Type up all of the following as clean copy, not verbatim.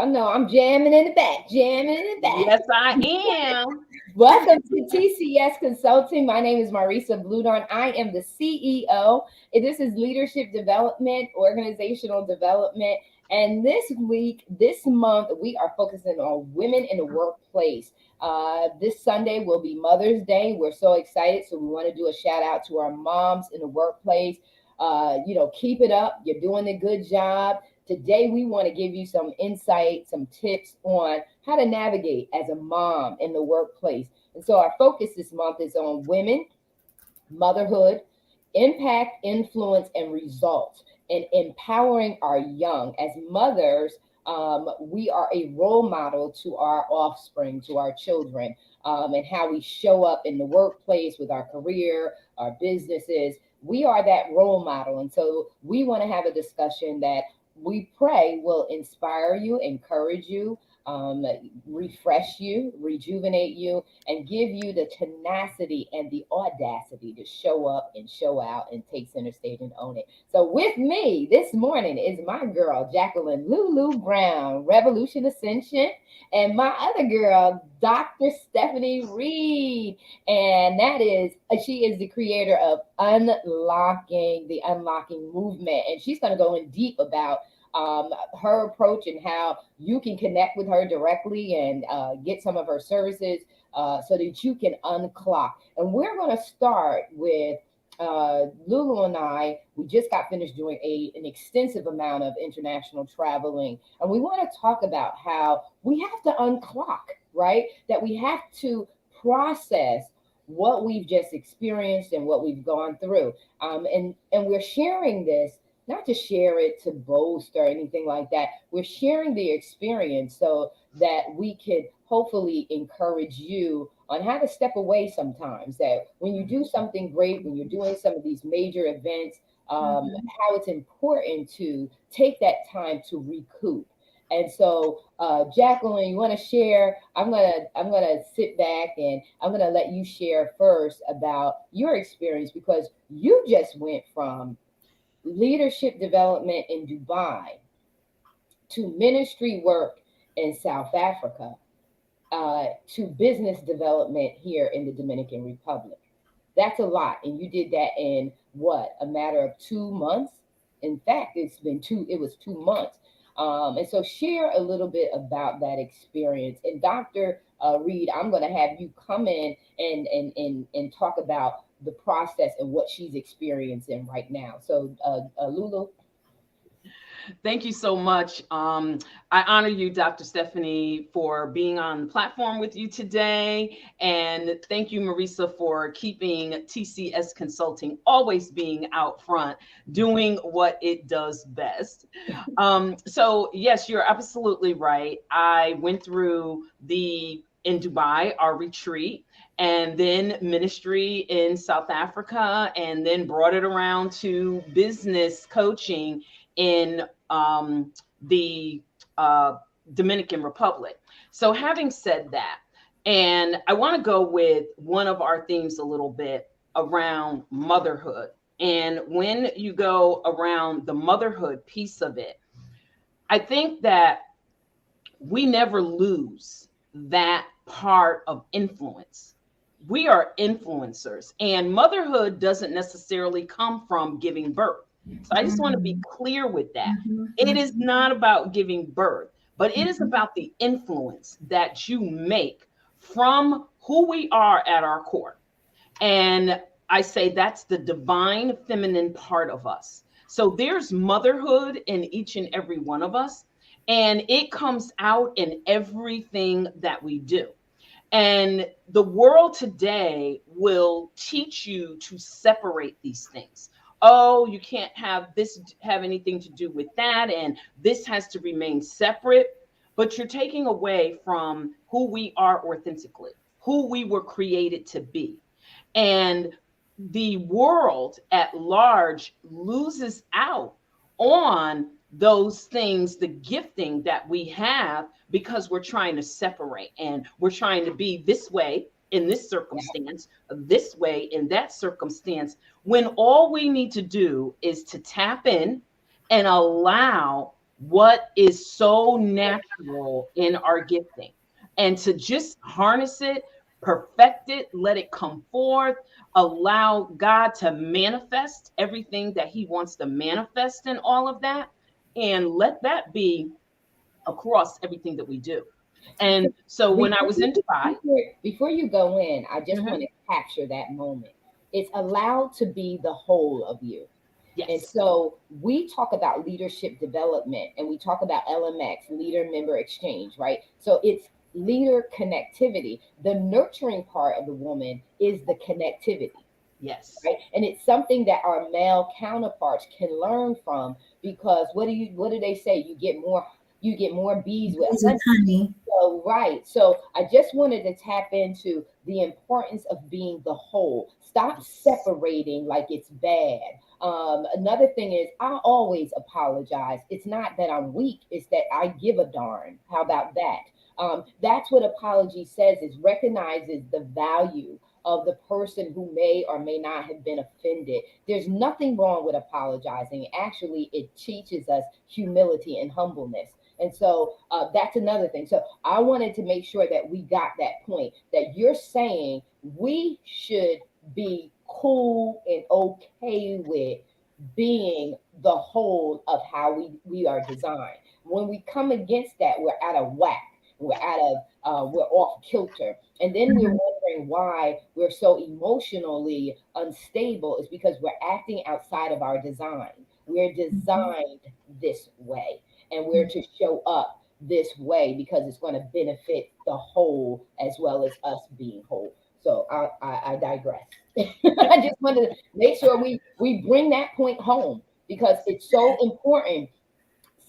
Y'all know I'm jamming in the back, jamming in the back. Yes, I am. Welcome to TCS Consulting. My name is Marissa Bloedoorn. I am the CEO. And this is Leadership Development, Organizational Development. And this week, this month, we are focusing on women in the workplace. This Sunday will be Mother's Day. We're so excited. So we want to do a shout out to our moms in the workplace. Keep it up. You're doing a good job. Today, we want to give you some insight, some tips on how to navigate as a mom in the workplace. And so our focus this month is on women, motherhood, impact, influence, and results, and empowering our young. As mothers, we are a role model to our offspring, to our children, and how we show up in the workplace with our career, our businesses. We are that role model. And so we want to have a discussion that we pray will inspire you, encourage you, refresh you, rejuvenate you, and give you the tenacity and the audacity to show up and show out and take center stage and own it. So with me this morning is my girl, Jacqueline LuLu Brown, Revolution Ascension, and my other girl, Dr. Stephanie Reid. And she is the creator of the Unlocking Movement. And she's going to go in deep about her approach and how you can connect with her directly and get some of her services so that you can unclock. And we're going to start with LuLu and I. We just got finished doing an extensive amount of international traveling, and we want to talk about how we have to unclock, right? That we have to process what we've just experienced and what we've gone through. And we're sharing this not to share it to boast or anything like that. We're sharing the experience so that we could hopefully encourage you on how to step away sometimes. That when you do something great, when you're doing some of these major events, how it's important to take that time to recoup. And so, Jacqueline, you want to share? I'm gonna sit back and I'm gonna let you share first about your experience, because you just went from leadership development in Dubai to ministry work in South Africa to business development here in the Dominican Republic. That's a lot. And you did that in what, a matter of 2 months? In fact, it was 2 months. And so share a little bit about that experience. And Dr. Reid, I'm going to have you come in and talk about the process and what she's experiencing right now. So, LuLu. Thank you so much. I honor you, Dr. Stephanie, for being on the platform with you today. And thank you, Marissa, for keeping TCS Consulting always being out front, doing what it does best. So yes, you're absolutely right. I went through in Dubai, our retreat, and then ministry in South Africa, and then brought it around to business coaching in the Dominican Republic. So having said that, and I want to go with one of our themes a little bit around motherhood. And when you go around the motherhood piece of it, I think that we never lose that part of influence. We are influencers, and motherhood doesn't necessarily come from giving birth. So I just want to be clear with that. It is not about giving birth, but it is about the influence that you make from who we are at our core. And I say that's the divine feminine part of us. So there's motherhood in each and every one of us, and it comes out in everything that we do. And the world today will teach you to separate these things. Oh, you can't have this have anything to do with that, and this has to remain separate. But you're taking away from who we are authentically, who we were created to be. And the world at large loses out on those things, the gifting that we have, because we're trying to separate and we're trying to be this way in this circumstance, this way in that circumstance, when all we need to do is to tap in and allow what is so natural in our gifting and to just harness it, perfect it, let it come forth, allow God to manifest everything that He wants to manifest in all of that, and let that be across everything that we do. And so when I Before was you, in Dubai, before you go in, I just mhm, want to capture that moment. It's allowed to be the whole of you. And yes, so we talk about leadership development and we talk about LMX, leader member exchange, right? So it's leader connectivity. The nurturing part of the woman is the connectivity, yes, right? And it's something that our male counterparts can learn from because what do they say? You get more bees with Bees with honey. honey. So, right. So I just wanted to tap into the importance of being the whole. Stop yes, separating like it's bad. Another thing is I always apologize. It's not that I'm weak, it's that I give a darn. How about that? That's what apology says is recognizes the value of the person who may or may not have been offended. There's nothing wrong with apologizing. Actually, it teaches us humility and humbleness. And so that's another thing. So I wanted to make sure that we got that point that you're saying we should be cool and okay with being the whole of how we are designed. When we come against that, we're out of whack. We're off kilter. And then we're Mhm. wondering why we're so emotionally unstable is because we're acting outside of our design. We're Mhm. designed this way and we're Mhm. to show up this way because it's going to benefit the whole as well as us being whole. So I digress. I just wanted to make sure we bring that point home because it's so important.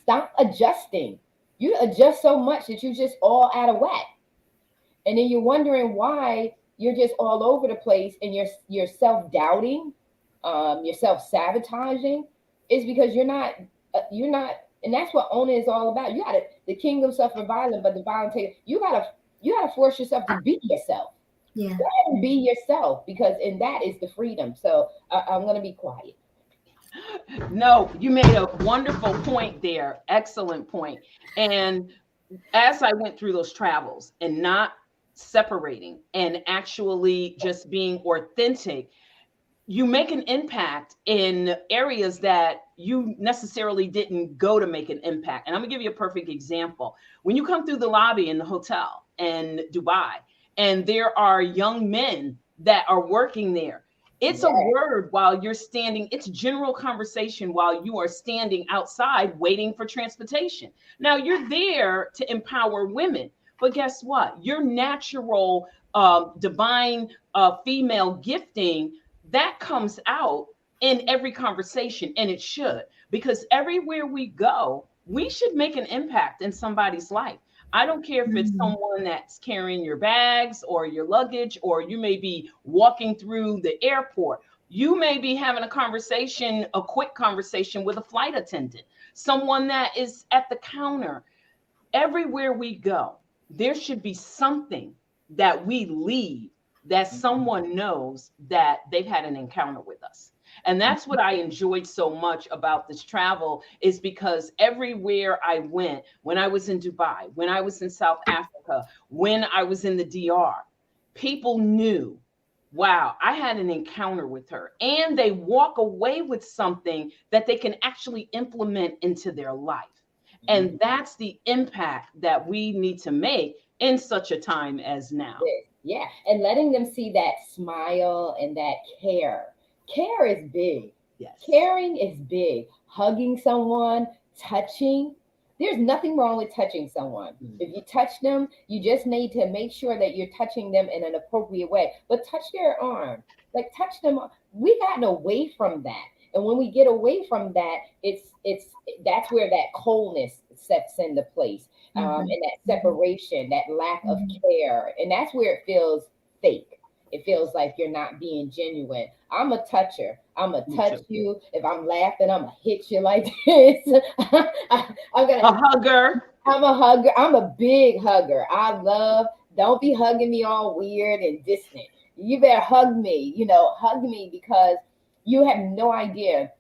Stop adjusting. You adjust so much that you're just all out of whack, and then you're wondering why you're just all over the place, and you're self doubting, you're self sabotaging. Is because you're not, and that's what owning is all about. You got to the kingdom suffer violence, but the violent take. You gotta force yourself to be yourself. Yeah. Go ahead and be yourself because in that is the freedom. So I'm gonna be quiet. no, you made a wonderful point there. Excellent point. And as I went through those travels and not separating and actually just being authentic, you make an impact in areas that you necessarily didn't go to make an impact. And I'm gonna give you a perfect example. When you come through the lobby in the hotel in Dubai, and there are young men that are working there, it's a Yes, word while you're standing, it's general conversation while you are standing outside waiting for transportation. Now, you're there to empower women, but guess what? Your natural, divine female gifting that comes out in every conversation, and it should, because everywhere we go we should make an impact in somebody's life. I don't care if it's Mhm. someone that's carrying your bags or your luggage, or you may be walking through the airport. You may be having a conversation, a quick conversation with a flight attendant, someone that is at the counter. Everywhere we go, there should be something that we leave that someone knows that they've had an encounter with us. And that's what I enjoyed so much about this travel, is because everywhere I went, when I was in Dubai, when I was in South Africa, when I was in the DR, people knew, wow, I had an encounter with her. And they walk away with something that they can actually implement into their life. And that's the impact that we need to make in such a time as now. yes, yeah, and letting them see that smile and that care. Care is big. Yes. Caring is big. Hugging someone, touching. There's nothing wrong with touching someone. If you touch them, you just need to make sure that you're touching them in an appropriate way. But touch their arm, like touch them. We gotten away from that, and when we get away from that, it's that's where that coldness steps into place, Mhm. and that Mhm. separation, that lack of Mhm. care, and that's where it feels fake. It feels like you're not being genuine. I'm a toucher. I'm gonna Me touch too. you. If I'm laughing, I'm gonna hit you like this. I'm gonna. A hugger. I'm a hugger. I'm a big hugger. I love. Don't be hugging me all weird and distant. You better hug me. Hug me because you have no idea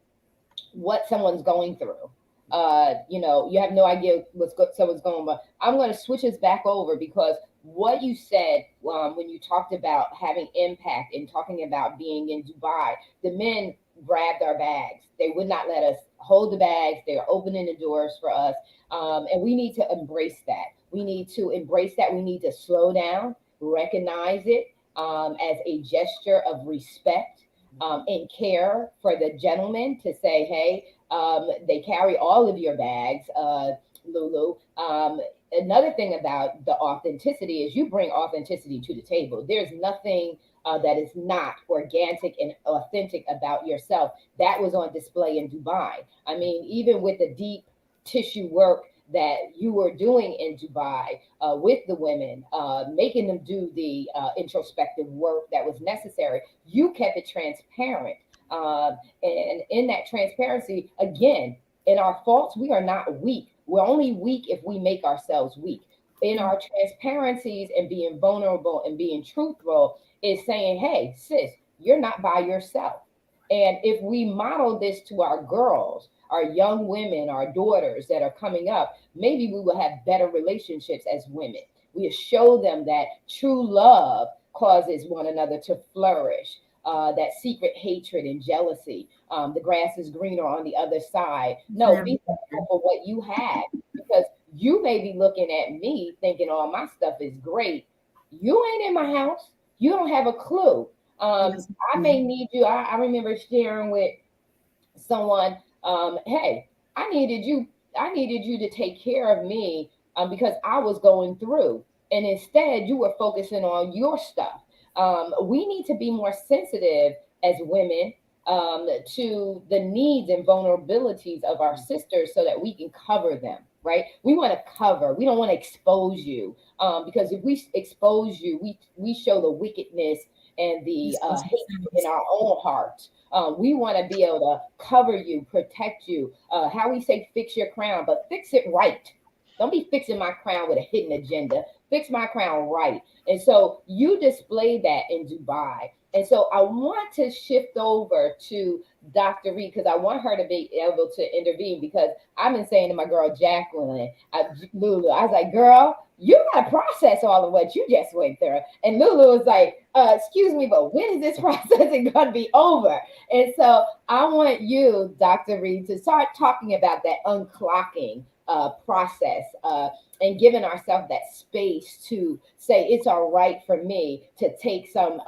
what someone's going through. You have no idea what's going on. I'm going to switch us back over because what you said when you talked about having impact and talking about being in Dubai, the men grabbed our bags. They would not let us hold the bags. They are opening the doors for us. And we need to embrace that. We need to embrace that. We need to slow down, recognize it as a gesture of respect and care for the gentleman to say, hey, they carry all of your bags, LuLu. Another thing about the authenticity is you bring authenticity to the table. There's nothing that is not organic and authentic about yourself. That was on display in Dubai. I mean, even with the deep tissue work that you were doing in Dubai with the women, making them do the introspective work that was necessary, you kept it transparent. And in that transparency, again, in our faults, we are not weak. We're only weak if we make ourselves weak. In our transparencies and being vulnerable and being truthful is saying, hey, sis, you're not by yourself. And if we model this to our girls, our young women, our daughters that are coming up, maybe we will have better relationships as women. We show them that true love causes one another to flourish. That secret hatred and jealousy. The grass is greener on the other side. No, be thankful for what you have because you may be looking at me thinking all my stuff is great. You ain't in my house. You don't have a clue. I may need you. I remember sharing with someone, hey, I needed you to take care of me because I was going through. And instead, you were focusing on your stuff. We need to be more sensitive as women to the needs and vulnerabilities of our sisters so that we can cover them, right? We want to cover, we don't want to expose you because if we expose you, we show the wickedness and the hate in our own hearts. We want to be able to cover you, protect you. How we say, fix your crown, but fix it right. Don't be fixing my crown with a hidden agenda. Fix my crown right. And so you displayed that in Dubai. And so I want to shift over to Dr. Reid because I want her to be able to intervene because I've been saying to my girl Jacqueline, LuLu, I was like, girl, you got to process all of what you just went through. And LuLu was like, excuse me, but when is this processing going to be over? And so I want you, Dr. Reid, to start talking about that unclocking process and giving ourselves that space to say it's all right for me to take some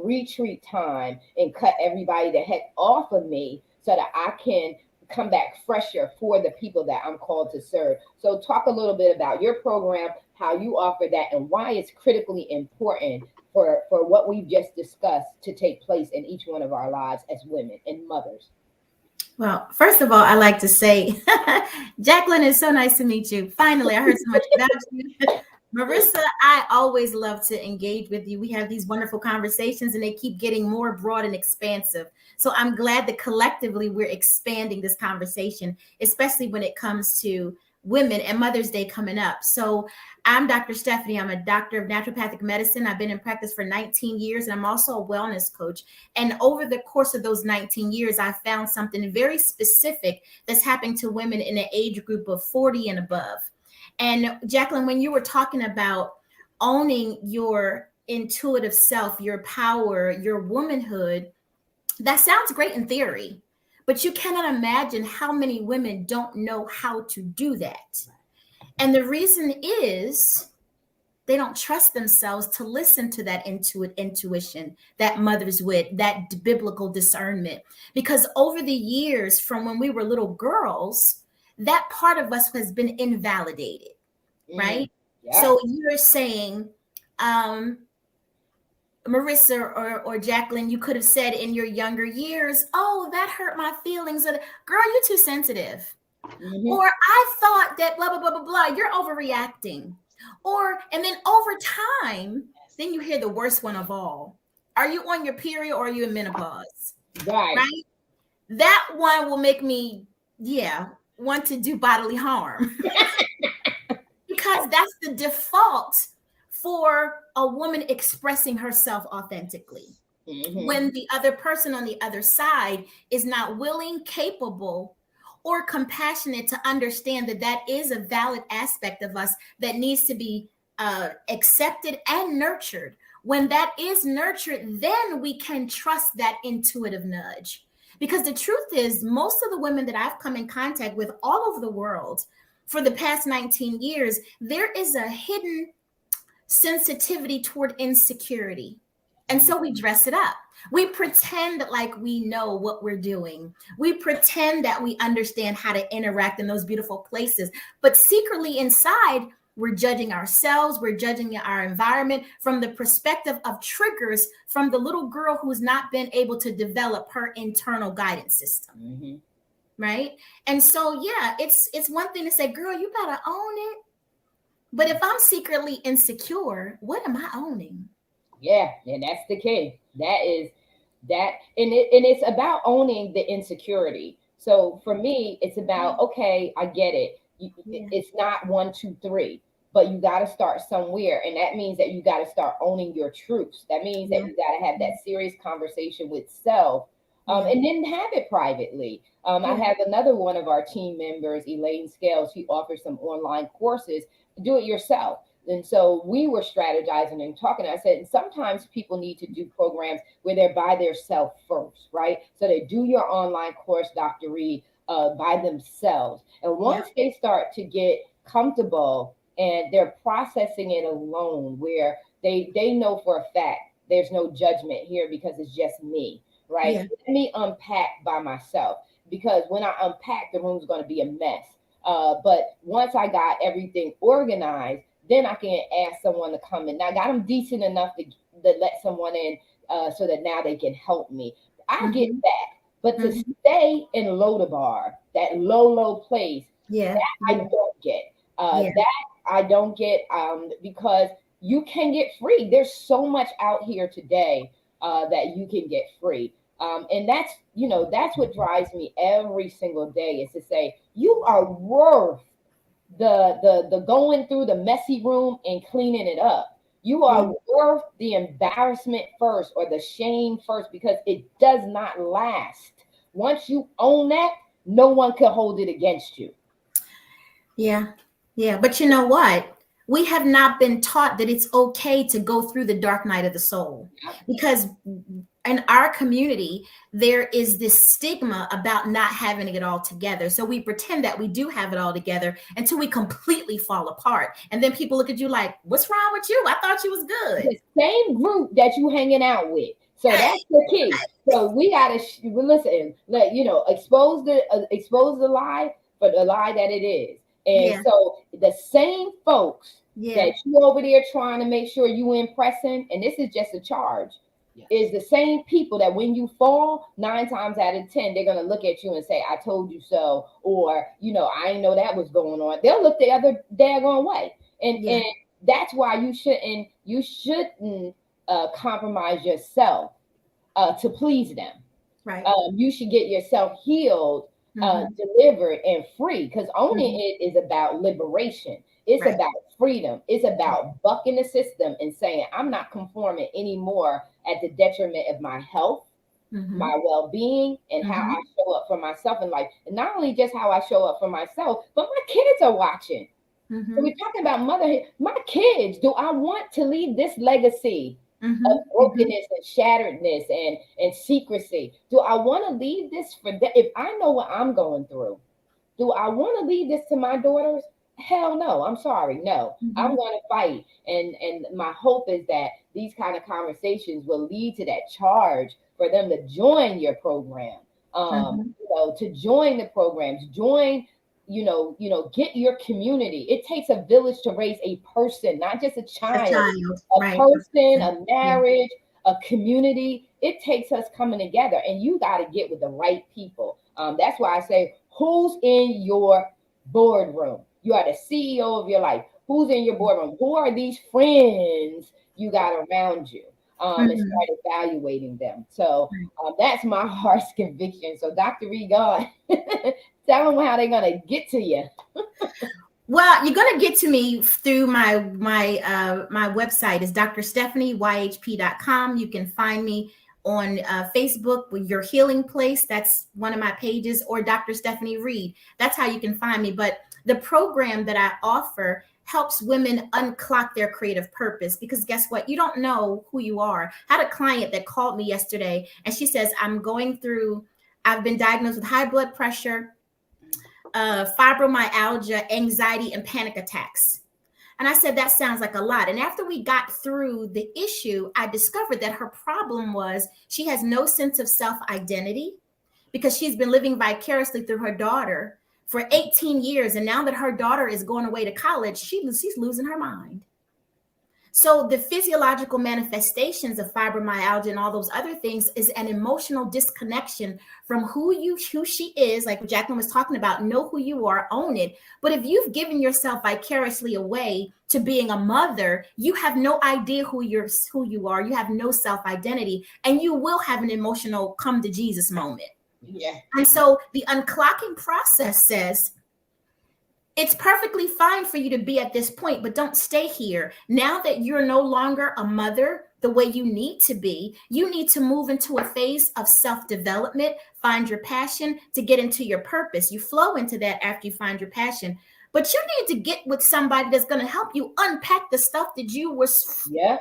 retreat time and cut everybody the heck off of me so that I can come back fresher for the people that I'm called to serve. So talk a little bit about your program, how you offer that, and why it's critically important for what we've just discussed to take place in each one of our lives as women and mothers. Well, first of all, I like to say, Jacqueline, it's so nice to meet you. Finally, I heard so much about you. Marissa, I always love to engage with you. We have these wonderful conversations and they keep getting more broad and expansive. So I'm glad that collectively we're expanding this conversation, especially when it comes to women and Mother's Day coming up. So I'm Dr. Stephanie. I'm a doctor of naturopathic medicine. I've been in practice for 19 years, and I'm also a wellness coach. And over the course of those 19 years, I found something very specific that's happening to women in an age group of 40 and above. And Jacqueline, when you were talking about owning your intuitive self, your power, your womanhood, that sounds great in theory, but you cannot imagine how many women don't know how to do that. And the reason is they don't trust themselves to listen to that intuition, that mother's wit, that biblical discernment. Because over the years, from when we were little girls, that part of us has been invalidated, right? Yeah. So you're saying, Marissa or Jacqueline, you could have said in your younger years, oh, that hurt my feelings. Girl, you're too sensitive. Mm-hmm. Or I thought that blah, blah, blah, blah, blah, you're overreacting. And then over time, then you hear the worst one of all. Are you on your period or are you in menopause? Right? That one will make me, want to do bodily harm. Because that's the default for a woman expressing herself authentically. Mm-hmm. When the other person on the other side is not willing, capable, or compassionate to understand that that is a valid aspect of us that needs to be accepted and nurtured. When that is nurtured, then we can trust that intuitive nudge. Because the truth is, most of the women that I've come in contact with all over the world for the past 19 years, there is a hidden sensitivity toward insecurity. And so we dress it up. We pretend like we know what we're doing. We pretend that we understand how to interact in those beautiful places. But secretly inside, we're judging ourselves. We're judging our environment from the perspective of triggers from the little girl who's not been able to develop her internal guidance system. Mm-hmm. Right. And so, yeah, it's one thing to say, girl, you better own it. But if I'm secretly insecure, what am I owning? Yeah, and that's the key. That is that, and it's about owning the insecurity. So for me, it's about, okay, I get it. It's not 1, 2, 3, but you got to start somewhere, and that means that you got to start owning your truths. That means that you got to have that serious conversation with self, and then have it privately. I have another one of our team members, Elaine Scales. She offers some online courses. Do it yourself. And so we were strategizing and talking. I said, sometimes people need to do programs where they're by themselves first, right? So they do your online course, Dr. Reid, by themselves. And once they start to get comfortable and they're processing it alone, where they know for a fact there's no judgment here because it's just me, right? Let me unpack by myself, because when I unpack, the room's going to be a mess. But once I got everything organized, then I can ask someone to come in. Now I got them decent enough to let someone in so that now they can help me. I get that. But to stay in Lodabar, that low place, that I don't get. That I don't get because you can get free. There's so much out here today that you can get free. And that's what drives me every single day, is to say, you are worth the going through the messy room and cleaning it up. You are worth the embarrassment first, or the shame first, because it does not last. Once you own that, no one can hold it against you. Yeah. But you know what? We have not been taught that it's okay to go through the dark night of the soul, because in our community, there is this stigma about not having it all together. So we pretend that we do have it all together until we completely fall apart. And then people look at you like, what's wrong with you? I thought you was good. The same group that you hanging out with. So that's the key. So we got to listen, expose the lie for the lie that it is. And so the same folks that you over there trying to make sure you impressing, and this is just a charge, is the same people that when you fall, 9 times out of 10, they're going to look at you and say, I told you so. Or, I didn't know that was going on. They'll look the other daggone way. And that's why you shouldn't compromise yourself to please them. Right. You should get yourself healed, delivered, and free, because owning it is about liberation. It's about freedom. It's about bucking the system and saying, I'm not conforming anymore at the detriment of my health, my well-being, and how I show up for myself in life. And not only just how I show up for myself, but my kids are watching. So we're talking about motherhood. My kids, do I want to leave this legacy of brokenness and shatteredness and secrecy? Do I want to leave this for them? If I know what I'm going through, do I want to leave this to my daughters? Hell no. I'm sorry. No, I'm going to fight. And my hope is that these kind of conversations will lead to that charge for them to join your program, to join the programs, get your community. It takes a village to raise a person, not just a child, a person, a marriage, a community. It takes us coming together, and you got to get with the right people. That's why I say, who's in your boardroom? You are the CEO of your life. Who's in your boardroom? Who are these friends you got around you? And start evaluating them. So that's my heart's conviction. So Dr. Reid, tell them how they're going to get to you. Well, you're going to get to me through my website is drstephanieyhp.com. You can find me on Facebook with Your Healing Place. That's one of my pages, or Dr. Stephanie Reid. That's how you can find me. But the program that I offer helps women unclock their creative purpose, because guess what? You don't know who you are. I had a client that called me yesterday and she says, I've been diagnosed with high blood pressure, fibromyalgia, anxiety, and panic attacks. And I said, that sounds like a lot. And after we got through the issue, I discovered that her problem was she has no sense of self-identity because she's been living vicariously through her daughter for 18 years. And now that her daughter is going away to college, she's losing her mind. So the physiological manifestations of fibromyalgia and all those other things is an emotional disconnection from who she is, like Jacqueline was talking about. Know who you are, own it. But if you've given yourself vicariously away to being a mother, you have no idea who you are. You have no self-identity, and you will have an emotional come to Jesus moment. Yeah. And so the unclocking process says, it's perfectly fine for you to be at this point, but don't stay here. Now that you're no longer a mother the way you need to be, you need to move into a phase of self-development, find your passion to get into your purpose. You flow into that after you find your passion, but you need to get with somebody that's going to help you unpack the stuff that you were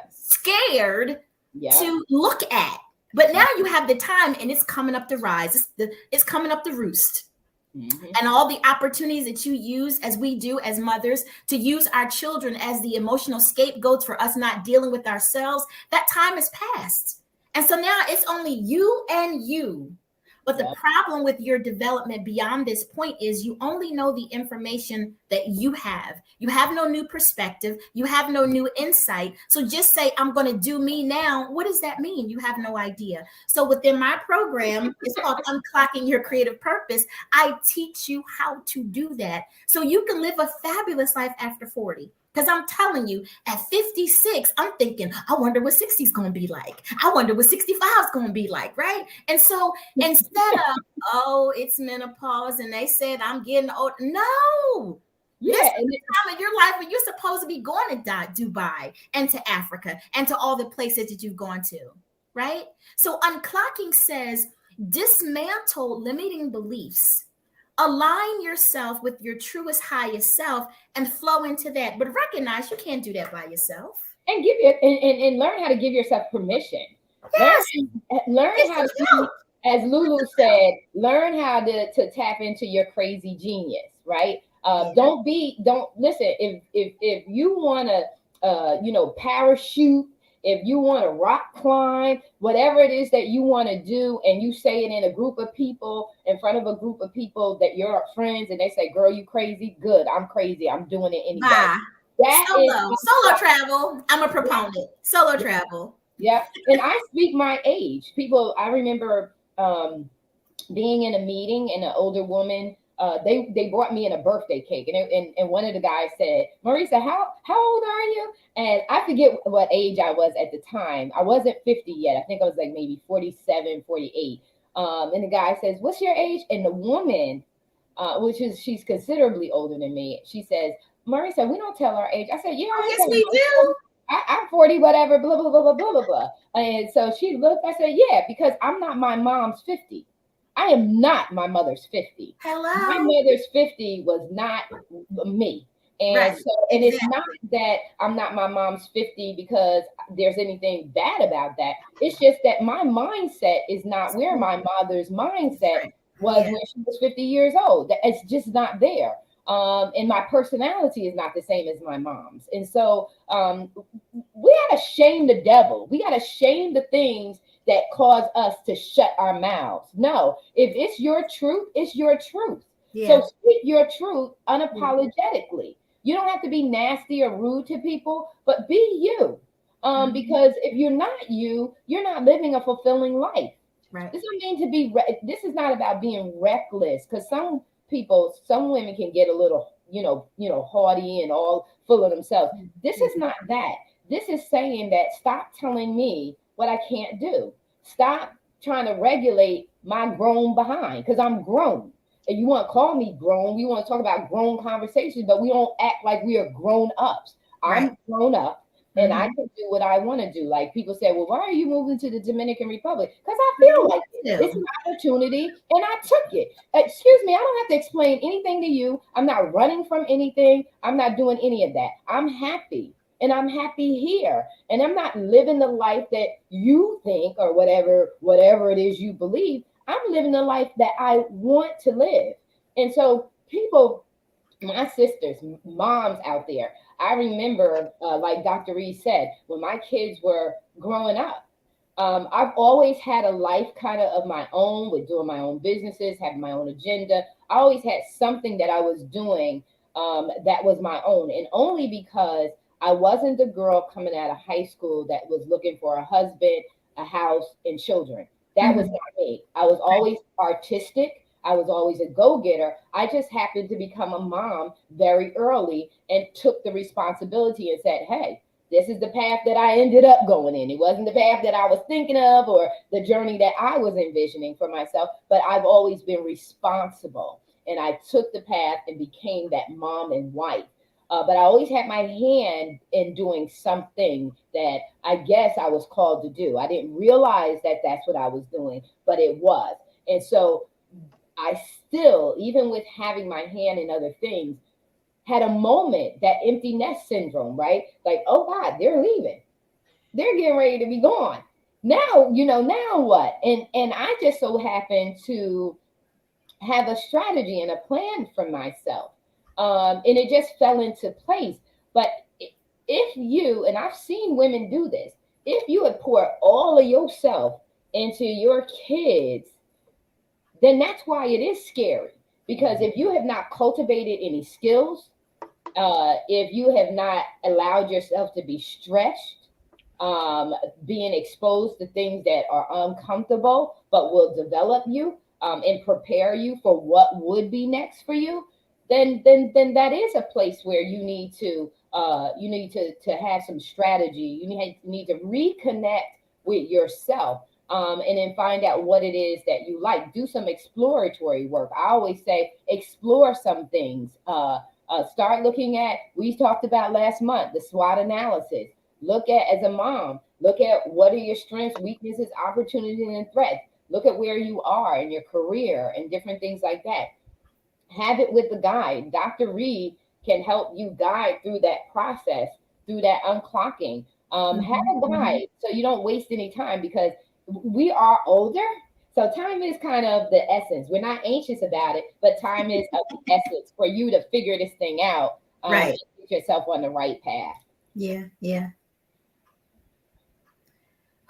scared to look at. But now you have the time, and it's coming up the rise. It's coming up the roost. Mm-hmm. And all the opportunities that you use, as we do as mothers, to use our children as the emotional scapegoats for us not dealing with ourselves, that time has passed. And so now it's only you and you. But the problem with your development beyond this point is you only know the information that you have. You have no new perspective. You have no new insight. So just say, I'm going to do me now. What does that mean? You have no idea. So within my program, it's called Unclocking Your Creative Purpose. I teach you how to do that so you can live a fabulous life after 40. Because I'm telling you, at 56, I'm thinking, I wonder what 60 is going to be like. I wonder what 65 is going to be like, right? And so instead of, oh, it's menopause and they said I'm getting old. No. Yeah. This is the time of your life when you're supposed to be going to Dubai and to Africa and to all the places that you've gone to, right? So unclocking says dismantle limiting beliefs. Align yourself with your truest, highest self and flow into that. But recognize you can't do that by yourself. And give it and learn how to give yourself permission. Yes. Learn how to, as LuLu said, learn how to tap into your crazy genius, right? Don't listen. If you want to, parachute, if you want to rock climb, whatever it is that you want to do, and you say it in a group of people, in front of a group of people that you're friends, and they say, girl, you crazy? Good. I'm crazy. I'm doing it anyway. Solo travel. I'm a proponent. Solo travel. Yeah. And I speak my age. I remember being in a meeting, and an older woman, they brought me in a birthday cake, and one of the guys said, Marissa, how old are you? And I forget what age I was at the time. I wasn't 50 yet. I think I was like maybe 47, 48. And the guy says, what's your age? And the woman, she's considerably older than me, she says, Marissa, we don't tell our age. I said, yeah, yes, we do. I'm 40, whatever, blah, blah, blah, blah, blah, blah, blah. And so she looked, I said, yeah, because I'm not my mom's 50. I am not my mother's 50. Hello. My mother's 50 was not me. And right. So, and it's not that I'm not my mom's 50 because there's anything bad about that. It's just that my mindset is not where my mother's mindset was when she was 50 years old. It's just not there. And my personality is not the same as my mom's. And so we gotta shame the devil. We gotta shame the things that cause us to shut our mouths. No, if it's your truth, it's your truth. Yeah. So speak your truth unapologetically. You don't have to be nasty or rude to people, but be you. Because if you're not you, you're not living a fulfilling life. Right. This doesn't mean to be. This is not about being reckless. Because some women can get a little, haughty and all full of themselves. This is not that. This is saying that stop telling me what I can't do. Stop trying to regulate my grown behind, because I'm grown. And you want to call me grown. We want to talk about grown conversations, but we don't act like we are grown ups. I'm grown up. and I can do what I want to do. Like people say, well, why are you moving to the Dominican Republic? Because I feel like it. It's an opportunity and I took it. Excuse me, I don't have to explain anything to you. I'm not running from anything. I'm not doing any of that. I'm happy. And I'm happy here. And I'm not living the life that you think or whatever it is you believe. I'm living the life that I want to live. And so people, my sisters, moms out there, I remember, like Dr. Reid said, when my kids were growing up, I've always had a life kind of my own, with doing my own businesses, having my own agenda. I always had something that I was doing that was my own, and only because I wasn't the girl coming out of high school that was looking for a husband, a house, and children. That was not me. I was always artistic. I was always a go-getter. I just happened to become a mom very early and took the responsibility and said, hey, this is the path that I ended up going in. It wasn't the path that I was thinking of or the journey that I was envisioning for myself, but I've always been responsible. And I took the path and became that mom and wife. But I always had my hand in doing something that I guess I was called to do. I didn't realize that that's what I was doing, but it was. And so I still, even with having my hand in other things, had a moment, that empty nest syndrome, right? Like, oh God, they're leaving. They're getting ready to be gone. Now, now what? And I just so happened to have a strategy and a plan for myself. And it just fell into place. But if you, and I've seen women do this, if you had poured all of yourself into your kids, then that's why it is scary. Because if you have not cultivated any skills, if you have not allowed yourself to be stretched, being exposed to things that are uncomfortable but will develop you and prepare you for what would be next for you, then that is a place where you need to have some strategy. You need to reconnect with yourself. And then find out what it is that you like. Do some exploratory work. I always say explore some things. Start looking at, we talked about last month, the SWOT analysis. Look at, as a mom, look at what are your strengths, weaknesses, opportunities, and threats. Look at where you are in your career and different things like that. Have it with the guide. Dr. Reid can help you guide through that process, through that unclocking. Have a guide so you don't waste any time, because we are older, so time is kind of the essence. We're not anxious about it, but time is of the essence for you to figure this thing out, right? And get yourself on the right path. Yeah.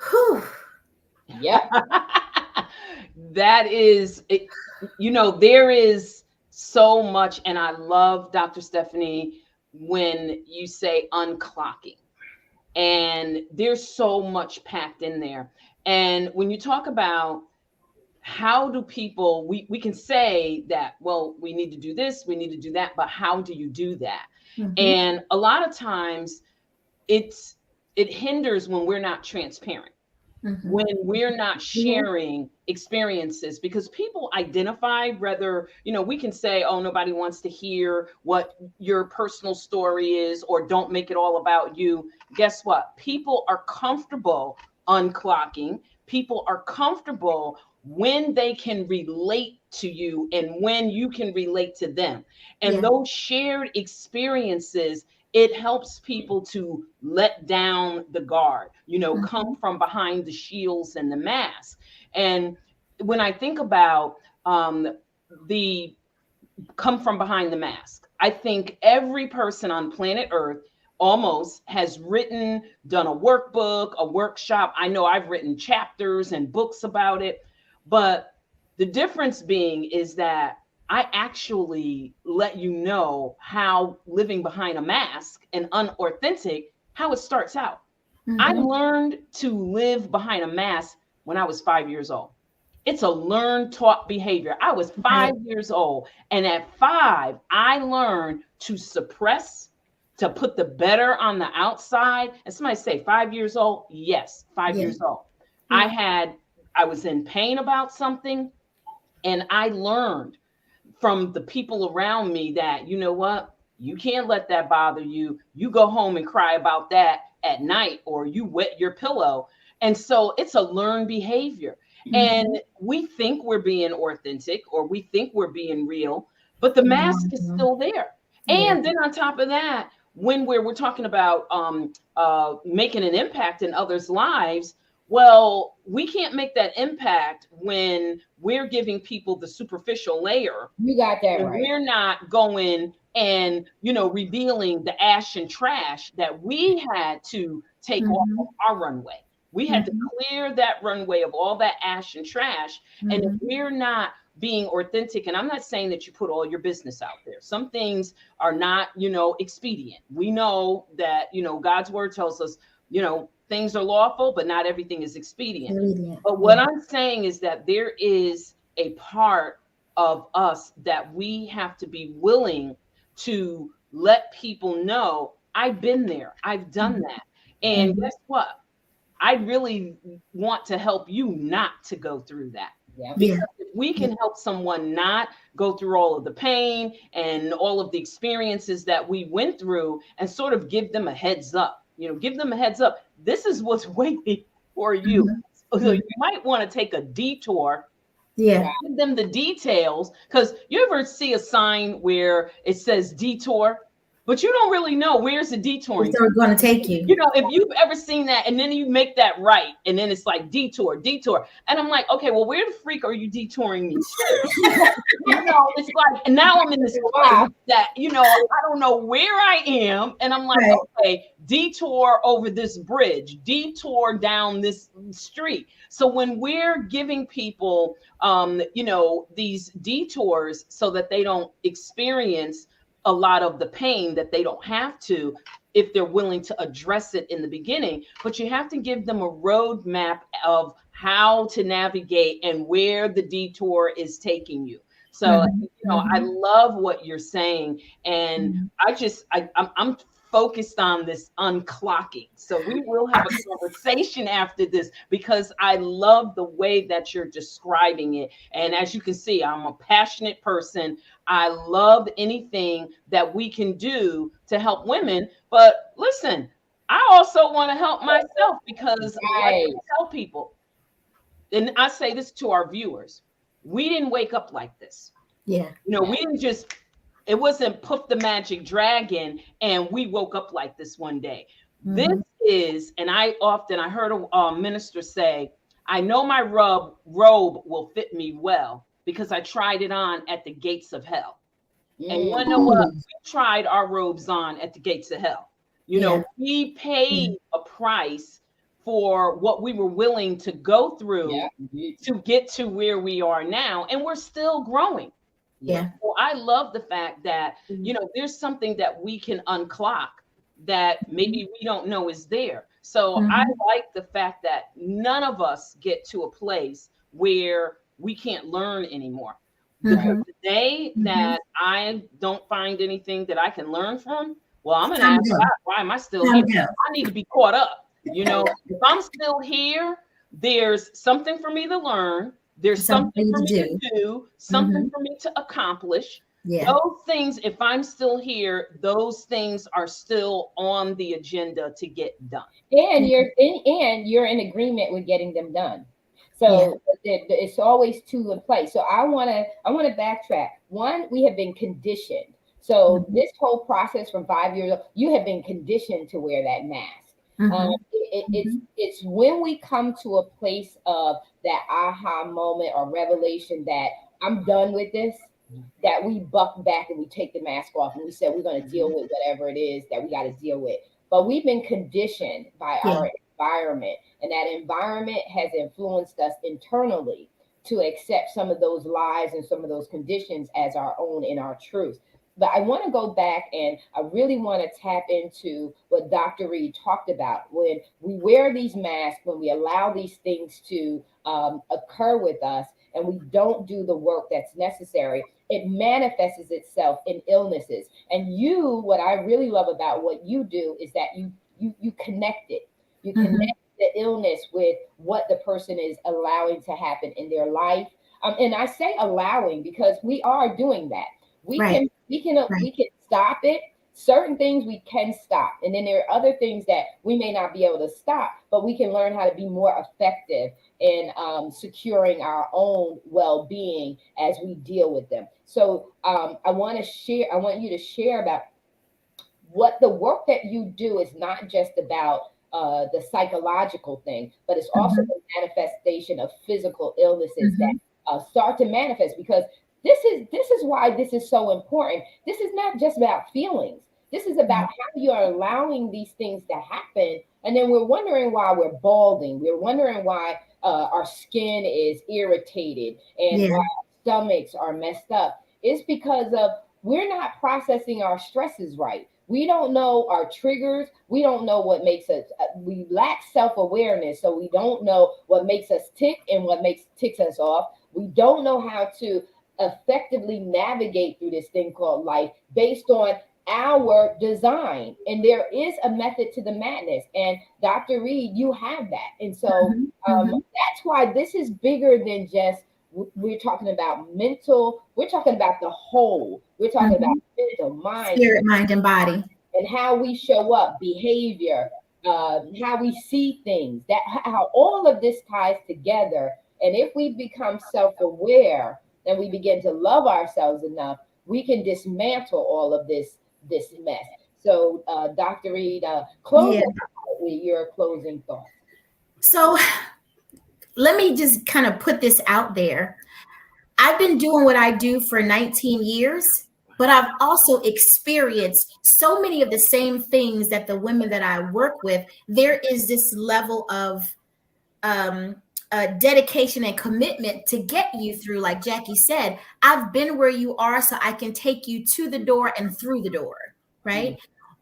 Whew. Yep. That is, there is so much, and I love, Dr. Stephanie, when you say unclocking, and there's so much packed in there. And when you talk about how do people, we can say that, well, we need to do this, we need to do that, but how do you do that? And a lot of times it hinders when we're not transparent, when we're not sharing experiences, because people identify, whether, we can say, oh, nobody wants to hear what your personal story is, or don't make it all about you. Guess what? People are comfortable unclocking. People are comfortable when they can relate to you and when you can relate to them. And those shared experiences, it helps people to let down the guard, come from behind the shields and the mask. And when I think about the come from behind the mask, I think every person on planet Earth almost has done a workbook, a workshop. I know I've written chapters and books about it, but the difference being is that I actually let you know how living behind a mask and unauthentic, how it starts out. I learned to live behind a mask when I was 5 years old. It's a learned, taught behavior. I was 5 years old. And at 5, I learned to suppress, to put the better on the outside. And somebody say 5 years old? Yes, 5 years old. I was in pain about something, and I learned from the people around me that, you know what? You can't let that bother you. You go home and cry about that at night, or you wet your pillow. And so it's a learned behavior. And we think we're being authentic, or we think we're being real, but the mask is still there. And then on top of that, when we're talking about making an impact in others' lives, well, we can't make that impact when we're giving people the superficial layer. You got that right. We're not going and, revealing the ash and trash that we had to take off of our runway. We had to clear that runway of all that ash and trash. And if we're not being authentic, and I'm not saying that you put all your business out there. Some things are not, expedient. We know that, God's word tells us, things are lawful, but not everything is expedient. But what I'm saying is that there is a part of us that we have to be willing to let people know, I've been there, I've done that. And guess what? I really want to help you not to go through that. Because if we can help someone not go through all of the pain and all of the experiences that we went through, and sort of give them a heads up, give them a heads up. This is what's waiting for you. So you might want to take a detour. Give them the details, because you ever see a sign where it says detour, but you don't really know where's the detour. They're going to take you. If you've ever seen that, and then you make that right, and then it's like detour. And I'm like, okay, well, where the freak are you detouring me to? It's like, and now I'm in this place that, I don't know where I am. And I'm like, okay, detour over this bridge, detour down this street. So when we're giving people, these detours so that they don't experience a lot of the pain that they don't have to, if they're willing to address it in the beginning, but you have to give them a roadmap of how to navigate and where the detour is taking you. So, I love what you're saying. And I'm focused on this unclocking. So we will have a conversation after this, because I love the way that you're describing it. And as you can see, I'm a passionate person. I love anything that we can do to help women. But listen, I also want to help myself, because I tell people, and I say this to our viewers, we didn't wake up like this. We didn't just, it wasn't Puff the Magic Dragon and we woke up like this one day. This is, and I heard a minister say, I know my robe will fit me well, because I tried it on at the gates of hell. And you know what? We tried our robes on at the gates of hell. We paid a price for what we were willing to go through to get to where we are now. And we're still growing. So I love the fact that, there's something that we can unclock that maybe we don't know is there. So I like the fact that none of us get to a place where we can't learn anymore. The day that I don't find anything that I can learn from, well, I'm going to ask God, why am I still here? I need to be caught up. If I'm still here, there's something for me to learn. There's something for me to do, something for me to accomplish. Those things, if I'm still here, those things are still on the agenda to get done. And you're in agreement with getting them done. So it's always two in place. So I want to backtrack. One, we have been conditioned. So this whole process from 5 years old, you have been conditioned to wear that mask. It's when we come to a place of that aha moment or revelation that I'm done with this, that we buck back and we take the mask off and we said we're going to deal with whatever it is that we got to deal with. But we've been conditioned by our environment, and that environment has influenced us internally to accept some of those lies and some of those conditions as our own and our truth. But I want to go back, and I really want to tap into what Dr. Reid talked about. When we wear these masks, when we allow these things to occur with us, and we don't do the work that's necessary, it manifests itself in illnesses. And what I really love about what you do is that you connect it. You connect the illness with what the person is allowing to happen in their life. And I say allowing because we are doing that. We can stop it. certain things we can stop. And then there are other things that we may not be able to stop, but we can learn how to be more effective in securing our own well-being as we deal with them. So I want you to share about what the work that you do is not just about the psychological thing, but it's also the manifestation of physical illnesses that start to manifest. Because this is why this is so important. This is not just about feelings. This is about how you are allowing these things to happen, and then we're wondering why we're balding. We're wondering why our skin is irritated and why our stomachs are messed up. It's because of we're not processing our stresses right. We don't know our triggers. We don't know what makes us, we lack self-awareness. So we don't know what makes us tick and what ticks us off. We don't know how to effectively navigate through this thing called life based on our design. And there is a method to the madness. And Dr. Reid, you have that. And so that's why this is bigger than just, we're talking about mental, we're talking about the whole. We're talking about mental, mind, spirit, mind, and body, and how we show up, behavior, how we see things, that how all of this ties together. And if we become self-aware and we begin to love ourselves enough, we can dismantle all of this mess. So Dr. Reid, close out with your closing thoughts. So let me just kind of put this out there. I've been doing what I do for 19 years, but I've also experienced so many of the same things that the women that I work with. There is this level of dedication and commitment to get you through. Like Jackie said, I've been where you are so I can take you to the door and through the door, right?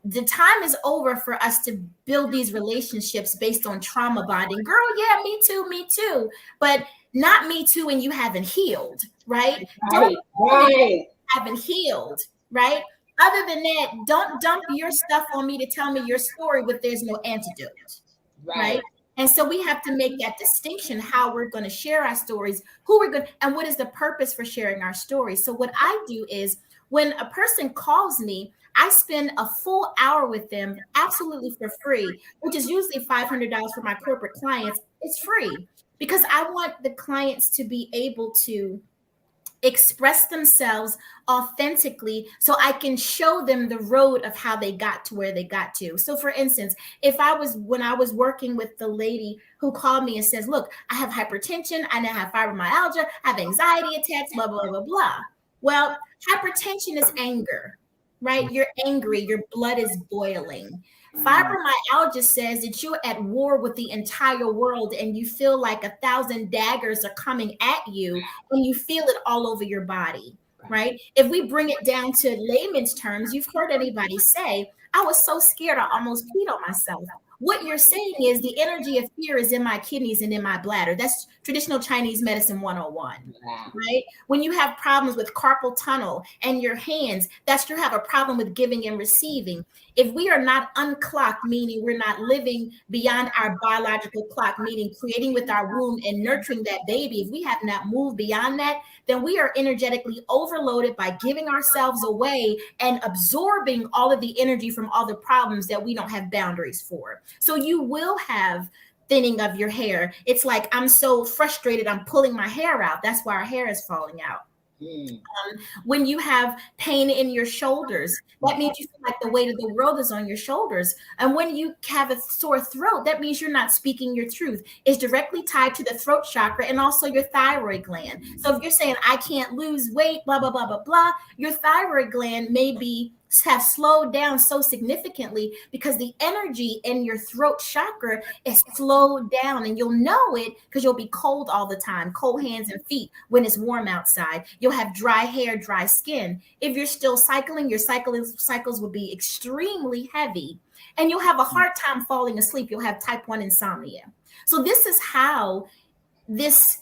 The time is over for us to build these relationships based on trauma bonding. Girl, yeah, me too. But not me too and you haven't healed, right? Don't haven't healed, right? Other than that, don't dump your stuff on me to tell me your story, but there's no antidote, right? And so we have to make that distinction, how we're going to share our stories, who we're going to, and what is the purpose for sharing our stories. So what I do is when a person calls me, I spend a full hour with them absolutely for free, which is usually $500 for my corporate clients. It's free because I want the clients to be able to express themselves authentically so I can show them the road of how they got to where they got to. So for instance, when I was working with the lady who called me and says, look, I have hypertension, I now have fibromyalgia, I have anxiety attacks, blah, blah, blah, blah. Well, hypertension is anger, right? You're angry, your blood is boiling. Fibromyalgia says that you're at war with the entire world and you feel like 1,000 daggers are coming at you and you feel it all over your body, right? If we bring it down to layman's terms, you've heard anybody say, I was so scared I almost peed on myself. What you're saying is the energy of fear is in my kidneys and in my bladder. That's traditional Chinese medicine 101, right? When you have problems with carpal tunnel and your hands, that's you have a problem with giving and receiving. If we are not unclocked, meaning we're not living beyond our biological clock, meaning creating with our womb and nurturing that baby, if we have not moved beyond that, then we are energetically overloaded by giving ourselves away and absorbing all of the energy from all the problems that we don't have boundaries for. So you will have thinning of your hair. It's like, I'm so frustrated, I'm pulling my hair out. That's why our hair is falling out. When you have pain in your shoulders, that means you feel like the weight of the world is on your shoulders. And when you have a sore throat, that means you're not speaking your truth. It's directly tied to the throat chakra and also your thyroid gland. So if you're saying, I can't lose weight, blah, blah, blah, blah, blah, your thyroid gland may have slowed down so significantly because the energy in your throat chakra is slowed down, and you'll know it because you'll be cold all the time, cold hands and feet when it's warm outside. You'll have dry hair, dry skin. If you're still cycling, your cycles will be extremely heavy, and you'll have a hard time falling asleep. You'll have type 1 insomnia. So this is how this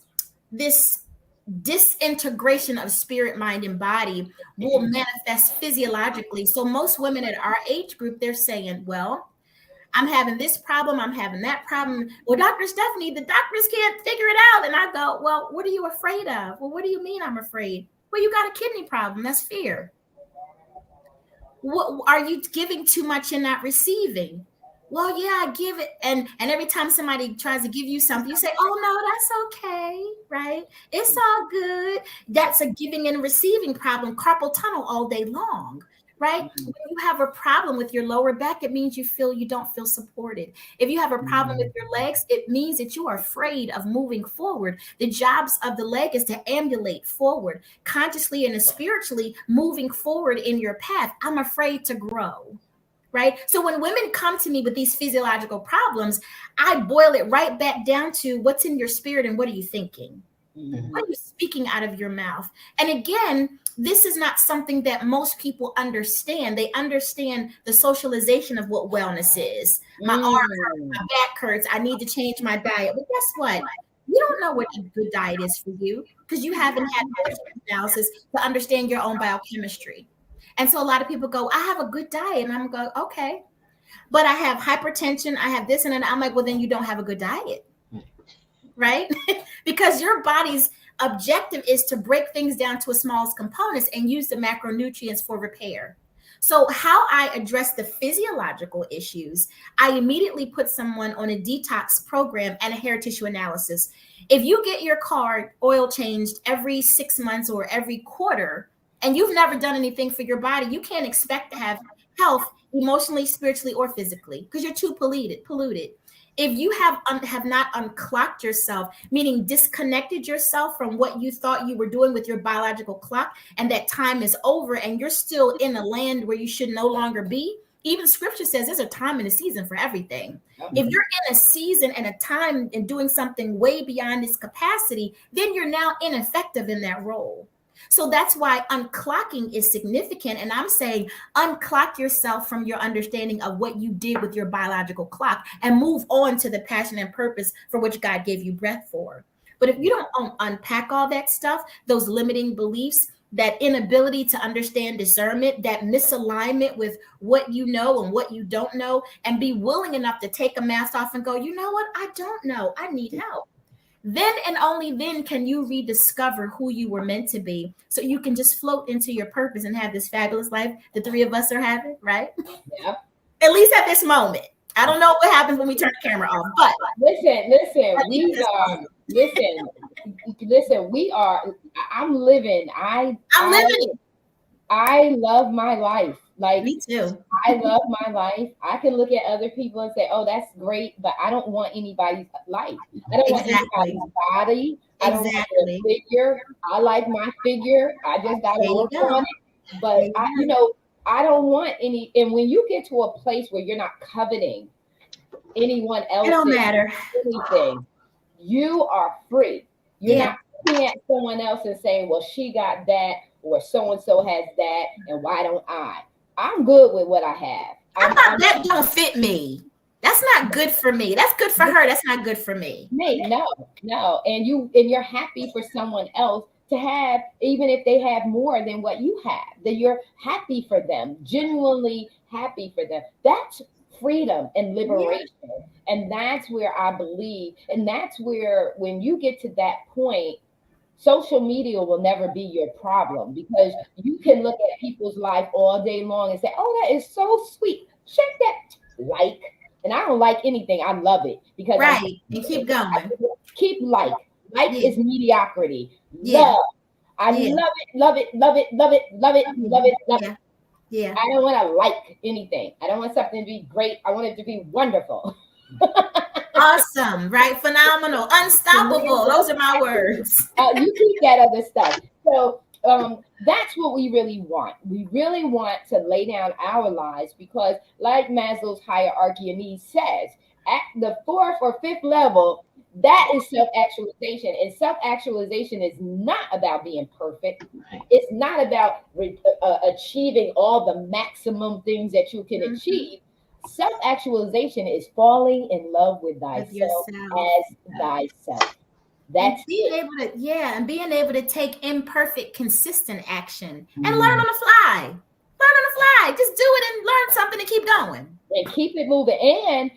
disintegration of spirit, mind, and body will manifest physiologically. So most women at our age group, they're saying, well, I'm having this problem, I'm having that problem. Well, Dr. Stephanie, the doctors can't figure it out. And I go, well, what are you afraid of? Well, what do you mean I'm afraid? Well, you got a kidney problem. That's fear. What are you giving too much and not receiving? Well, yeah, I give it. And every time somebody tries to give you something, you say, oh no, that's okay, right? It's all good. That's a giving and receiving problem, carpal tunnel all day long, right? When you have a problem with your lower back, it means you don't feel supported. If you have a problem with your legs, it means that you are afraid of moving forward. The jobs of the leg is to ambulate forward, consciously and spiritually moving forward in your path. I'm afraid to grow. Right. So when women come to me with these physiological problems, I boil it right back down to what's in your spirit and what are you thinking? What are you speaking out of your mouth? And again, this is not something that most people understand. They understand the socialization of what wellness is. My arm hurts, my back hurts. I need to change my diet. But guess what? You don't know what a good diet is for you because you haven't had analysis to understand your own biochemistry. And so a lot of people go, I have a good diet. And I'm going, okay, but I have hypertension. I have this and then I'm like, well, then you don't have a good diet. Right? Because your body's objective is to break things down to its smallest components and use the macronutrients for repair. So how I address the physiological issues, I immediately put someone on a detox program and a hair tissue analysis. If you get your car oil changed every 6 months or every quarter, and you've never done anything for your body, you can't expect to have health emotionally, spiritually, or physically because you're too polluted. If you have not unclocked yourself, meaning disconnected yourself from what you thought you were doing with your biological clock, and that time is over and you're still in a land where you should no longer be, even scripture says there's a time and a season for everything. If you're in a season and a time and doing something way beyond its capacity, then you're now ineffective in that role. So that's why unclocking is significant. And I'm saying unclock yourself from your understanding of what you did with your biological clock and move on to the passion and purpose for which God gave you breath for. But if you don't unpack all that stuff, those limiting beliefs, that inability to understand discernment, that misalignment with what you know and what you don't know, and be willing enough to take a mask off and go, you know what? I don't know. I need help. Then and only then can you rediscover who you were meant to be so you can just float into your purpose and have this fabulous life the three of us are having, right? Yeah. At least at this moment. I don't know what happens when we turn the camera off, but listen, we are, I'm living. I'm living. I love my life. Like, me too. I love my life. I can look at other people and say, oh, that's great, but I don't want anybody's life. I don't want anybody's body. I don't want their figure. I like my figure. I just got to work on it. But I don't want any. And when you get to a place where you're not coveting anyone else, it don't matter anything, you are free. You're not looking at someone else and saying, well, she got that, or so-and-so has that, and why don't I? I'm good with what I have. That don't fit me. That's not good for me. That's good for her. That's not good for me. No. And you're happy for someone else to have, even if they have more than what you have, that you're happy for them, genuinely happy for them. That's freedom and liberation. Yeah. And that's where I believe, and that's where when you get to that point, social media will never be your problem, because you can look at people's life all day long and say, oh, that is so sweet. Check that like. And I don't like anything. I love it because and keep going. Keep like is mediocrity. Love. I love it. Yeah. I don't want to like anything. I don't want something to be great. I want it to be wonderful. Awesome, right? Phenomenal, unstoppable. Those are my words. You keep that other stuff. So that's what we really want. We really want to lay down our lives, because like Maslow's hierarchy of needs says, at the 4th or 5th level, that is self-actualization. And self-actualization is not about being perfect. It's not about achieving all the maximum things that you can achieve. Self-actualization is falling in love with thyself as thyself. That's being able to take imperfect, consistent action and learn on the fly. Learn on the fly. Just do it and learn something and keep going. And keep it moving. And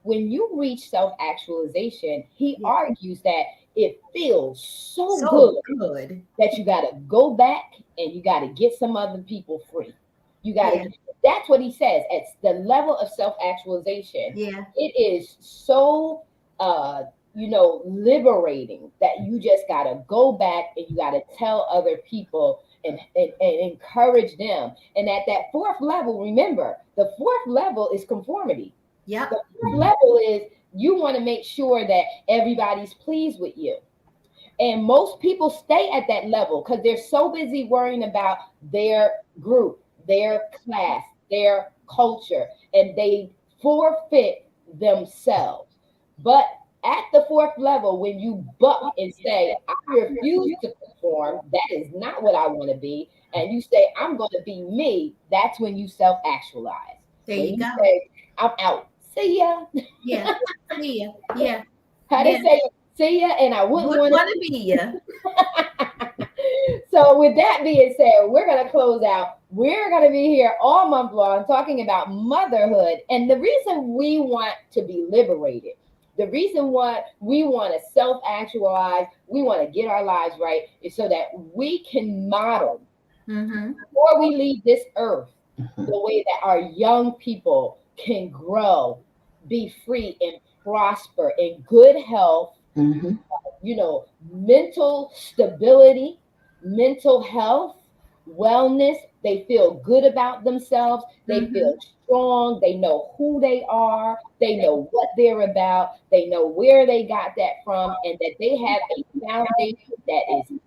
when you reach self-actualization, he argues that it feels so good that you got to go back and you got to get some other people free. You got to that's what he says. At the level of self-actualization, Yeah. it is so liberating that you just gotta go back and you gotta tell other people and encourage them. And at that fourth level, remember, the fourth level is conformity. Yep. The fourth level is you want to make sure that everybody's pleased with you. And most people stay at that level because they're so busy worrying about their group, their class, their culture, and they forfeit themselves. But at the fourth level, when you buck and say, I refuse to conform, that is not what I want to be, and you say, I'm going to be me, that's when you self-actualize. There When you go. say, I'm out. See ya. Yeah. See ya. Yeah. How they say, see ya, and I wouldn't want to be ya. So with that being said, we're going to close out. We're going to be here all month long talking about motherhood. And the reason we want to be liberated, the reason why we want to self-actualize, we want to get our lives right, is so that we can model before we leave this earth the way that our young people can grow, be free, and prosper in good health, mental stability, mental health, wellness. They feel good about themselves. They feel strong. They know who they are. They know what they're about. They know where they got that from, and that they have a foundation that is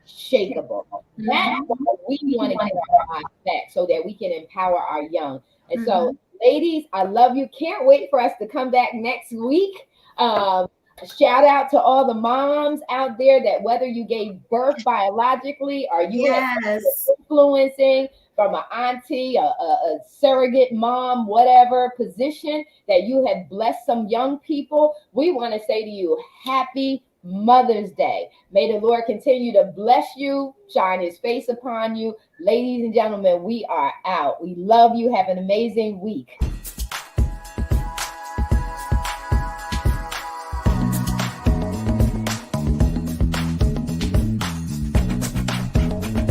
unshakable. That's what we want to get our lives back so that we can empower our young. And so, ladies, I love you. Can't wait for us to come back next week. Shout out to all the moms out there that whether you gave birth biologically or you are influencing from an auntie, a surrogate mom, whatever position that you have blessed some young people, we want to say to you, happy Mother's Day. May the Lord continue to bless you, shine his face upon you. Ladies and gentlemen, we are out. We love you. Have an amazing week.